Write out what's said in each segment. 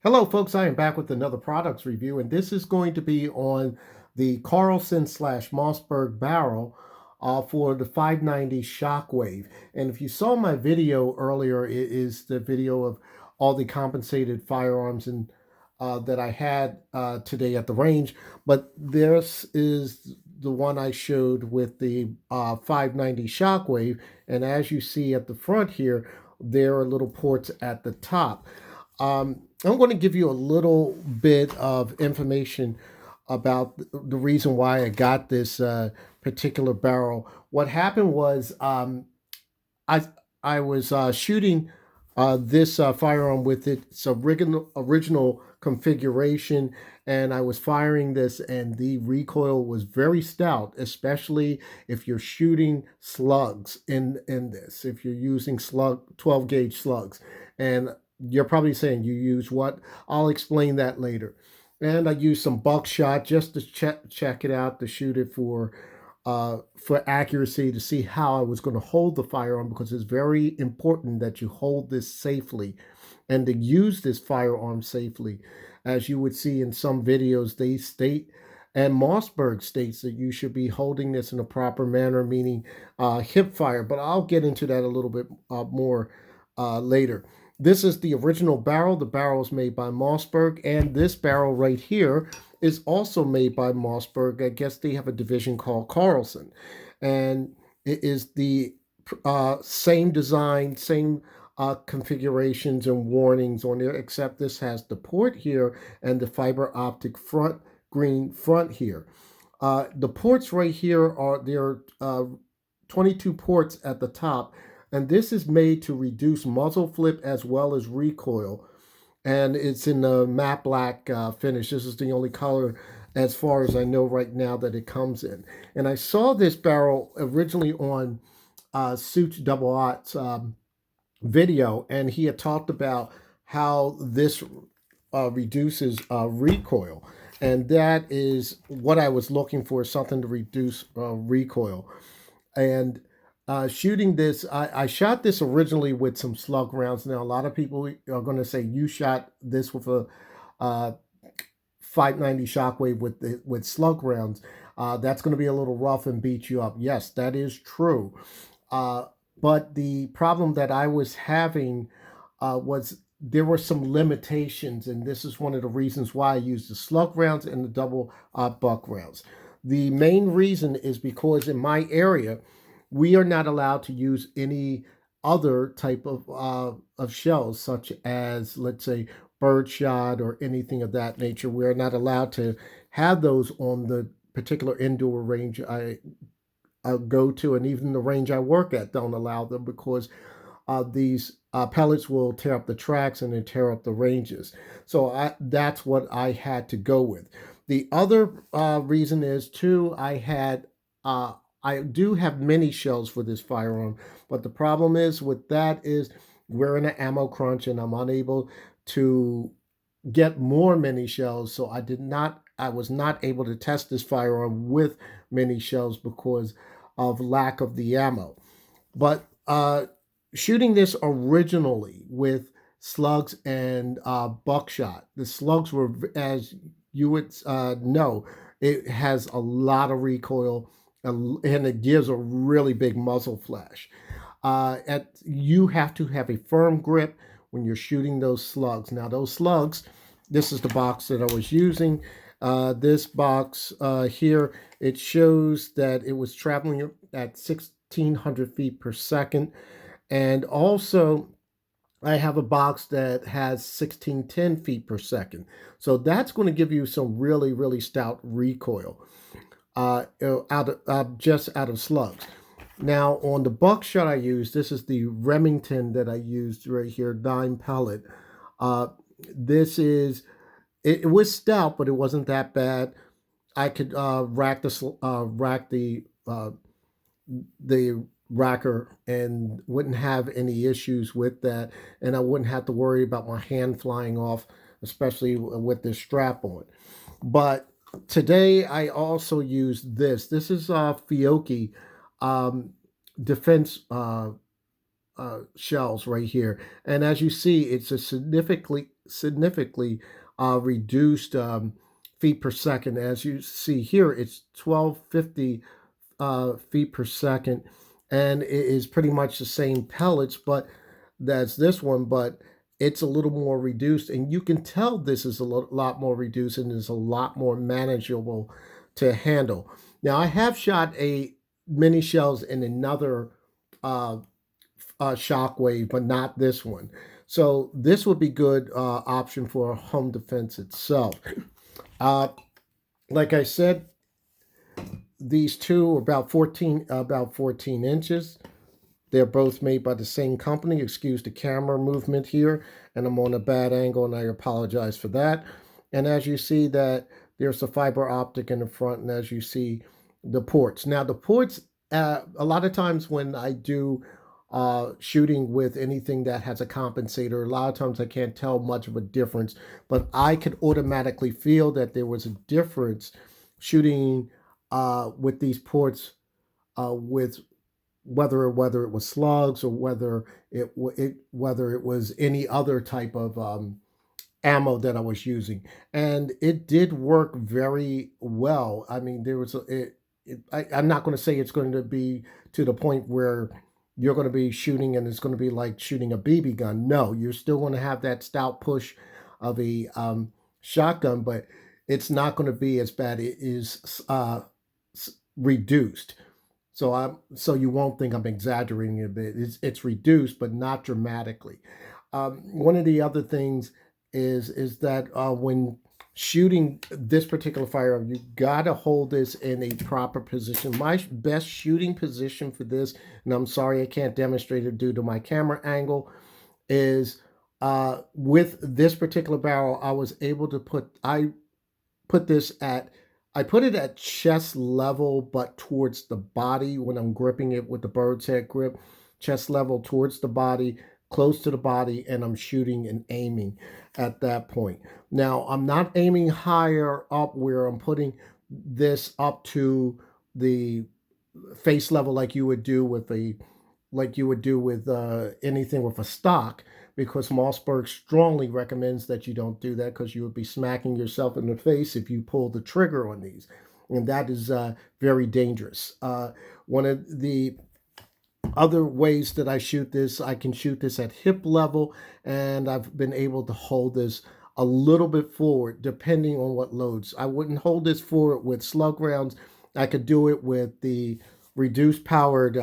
Hello, folks. I am back with another products review, and this is going to be on the Carlson slash Mossberg barrel for the 590 Shockwave. And if you saw my video earlier, it is the video of all the compensated firearms and that I had today at the range. But this is the one I showed with the 590 Shockwave. And as you see at the front here, there are little ports at the top. I'm going to give you a little bit of information about the reason why I got this particular barrel. What happened was I I was shooting this firearm with its original configuration, and I was firing this, and the recoil was very stout, especially if you're shooting slugs in this. If you're using 12 gauge slugs, and you're probably saying you use what? I'll explain that later. And I used some buckshot just to check it out, to shoot it for accuracy, to see how I was going to hold the firearm, because it's very important that you hold this safely and to use this firearm safely. As you would see in some videos, they state, and Mossberg states, that you should be holding this in a proper manner, meaning hip fire. But I'll get into that a little bit more later. This is the original barrel. The barrel is made by Mossberg, and this barrel right here is also made by Mossberg. I guess they have a division called Carlson, and it is the same design, same configurations and warnings on there, except this has the port here and the fiber optic front, green front here. The ports right here there are 22 ports at the top, and this is made to reduce muzzle flip as well as recoil, and it's in the matte black finish. This is the only color, as far as I know right now, that it comes in. And I saw this barrel originally on Suits Double Ott's video, and he had talked about how this reduces recoil, and that is what I was looking for, something to reduce recoil. And shooting this, I shot this originally with some slug rounds. Now, a lot of people are going to say, you shot this with a 590 Shockwave with slug rounds. That's going to be a little rough and beat you up. Yes, that is true. But the problem that I was having was there were some limitations, and this is one of the reasons why I used the slug rounds and the double buck rounds. The main reason is because in my area, we are not allowed to use any other type of shells, such as, let's say, birdshot or anything of that nature. We are not allowed to have those on the particular indoor range I go to, and even the range I work at don't allow them, because these pellets will tear up the tracks and then tear up the ranges. So that's what I had to go with. The other reason is, too, I do have many shells for this firearm, but the problem is with that is we're in an ammo crunch, and I'm unable to get more mini shells. So I was not able to test this firearm with mini shells because of lack of the ammo. But shooting this originally with slugs and buckshot, the slugs were, as you would know, it has a lot of recoil, and it gives a really big muzzle flash. You have to have a firm grip when you're shooting those slugs. Now, those slugs, this is the box that I was using. This box here, it shows that it was traveling at 1,600 feet per second. And also, I have a box that has 1610 feet per second. So that's going to give you some really, really stout recoil just out of slugs. Now, on the buckshot I used, this is the Remington that I used right here, 9 pellet. This is, it was stout, but it wasn't that bad. I could rack the racker and wouldn't have any issues with that, and I wouldn't have to worry about my hand flying off, especially with this strap on. But today I also use this. This is Fiocchi defense shells right here, and as you see, it's a reduced feet per second. As you see here, it's 1250 feet per second, and it is pretty much the same pellets, but that's this one, but it's a little more reduced, and you can tell this is a lot more reduced and is a lot more manageable to handle. Now, I have shot a mini shells in another uh, Shockwave, but not this one. So this would be good option for home defense itself. Uh, like I said, these two are about 14 inches. They're both made by the same company. Excuse the camera movement here, and I'm on a bad angle, and I apologize for that. And as you see that there's a fiber optic in the front, and as you see the ports. Now the ports, a lot of times when I do shooting with anything that has a compensator, a lot of times I can't tell much of a difference, but I could automatically feel that there was a difference shooting with these ports with whether it was slugs or whether it was any other type of ammo that I was using, and it did work very well. I mean, there was I'm not going to say it's going to be to the point where you're going to be shooting and it's going to be like shooting a BB gun. No, you're still going to have that stout push of a shotgun, but it's not going to be as bad. It is reduced. So you won't think I'm exaggerating a bit. It's reduced, but not dramatically. One of the other things is that when shooting this particular firearm, you gotta hold this in a proper position. My best shooting position for this, and I'm sorry I can't demonstrate it due to my camera angle, is with this particular barrel. I put this at I put it at chest level, but towards the body when I'm gripping it with the bird's head grip, chest level towards the body, close to the body, and I'm shooting and aiming at that point. Now, I'm not aiming higher up where I'm putting this up to the face level like you would do with anything with a stock, because Mossberg strongly recommends that you don't do that because you would be smacking yourself in the face if you pull the trigger on these, and that is very dangerous. One of the other ways that I can shoot this at hip level, and I've been able to hold this a little bit forward depending on what loads. I wouldn't hold this forward with slug rounds. I could do it with the reduced powered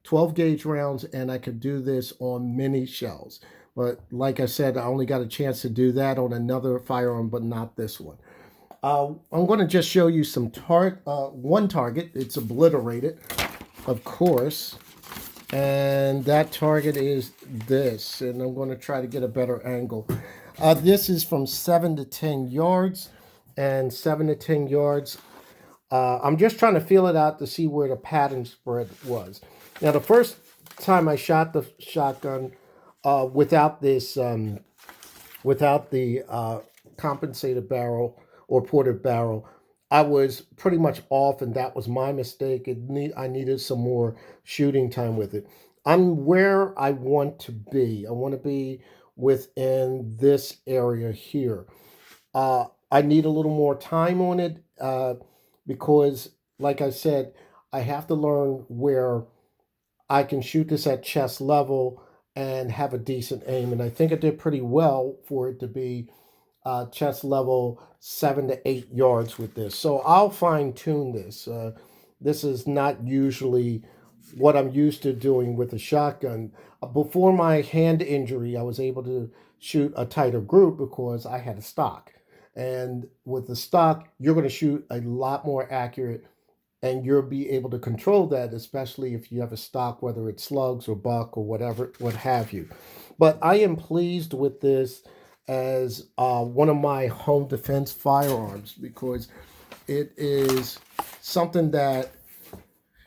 12 gauge rounds, and I could do this on mini shells. But like I said, I only got a chance to do that on another firearm, but not this one. I'm going to just show you one target. It's obliterated, of course, and that target is this, and I'm going to try to get a better angle. This is from 7 to 10 yards, and 7 to 10 yards. I'm just trying to feel it out to see where the pattern spread was. Now, the first time I shot the shotgun without the compensated barrel or ported barrel, I was pretty much off, and that was my mistake. I needed some more shooting time with it. I'm where I want to be. I want to be within this area here. I need a little more time on it because, like I said, I have to learn where I can shoot this at chest level and have a decent aim. And I think I did pretty well for it to be chest level 7 to 8 yards with this. So I'll fine tune this. This is not usually what I'm used to doing with a shotgun. Before my hand injury, I was able to shoot a tighter group because I had a stock. And with the stock, you're going to shoot a lot more accurate, and you'll be able to control that, especially if you have a stock, whether it's slugs or buck or whatever, what have you. But I am pleased with this as one of my home defense firearms because it is something that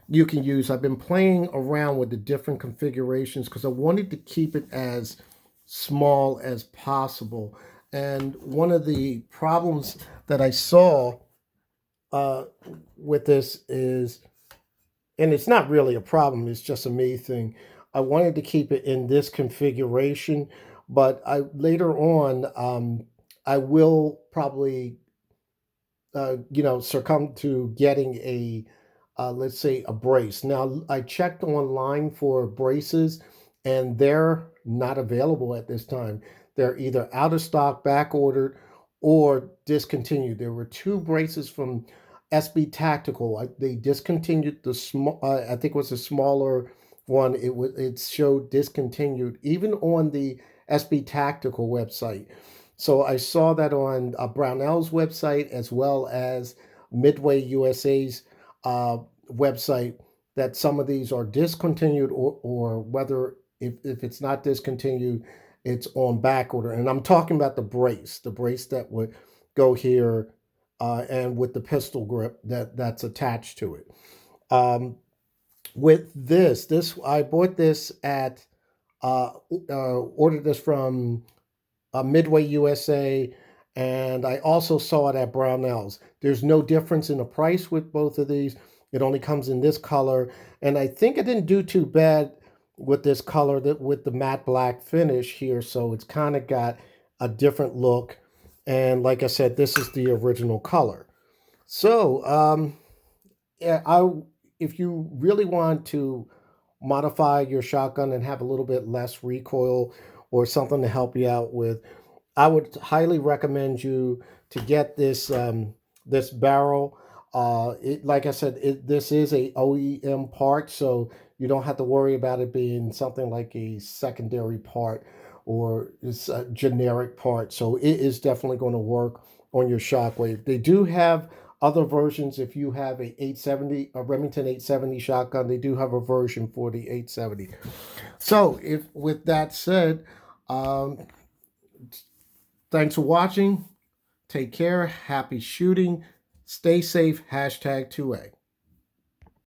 you can use. I've been playing around with the different configurations because I wanted to keep it as small as possible. And one of the problems that I saw with this is, and it's not really a problem, it's just a me thing. I wanted to keep it in this configuration, But I later on, I will probably succumb to getting a, let's say, a brace. Now, I checked online for braces, and they're not available at this time. They're either out of stock, back ordered, or discontinued. There were two braces from SB Tactical. They discontinued the small. I think it was a smaller one. It showed discontinued even on the SB Tactical website. So I saw that on Brownell's website as well as Midway USA's uh, website, that some of these are discontinued, or whether if it's not discontinued, it's on back order. And I'm talking about the brace that would go here and with the pistol grip that's attached to it. Um, with this I bought this at ordered this from Midway USA, and I also saw it at Brownell's. There's no difference in the price with both of these. It only comes in this color, and I think it didn't do too bad with this color, that with the matte black finish here. So it's kind of got a different look. And like I said, this is the original color. So yeah, if you really want to modify your shotgun and have a little bit less recoil or something to help you out with, I would highly recommend you to get this barrel. Like I said, this is a OEM part, so you don't have to worry about it being something like a secondary part or it's a generic part. So it is definitely going to work on your Shockwave. They do have other versions. If you have a Remington 870 shotgun, they do have a version for the 870. So if with that said, um, thanks for watching. Take care. Happy shooting. Stay safe. #2A.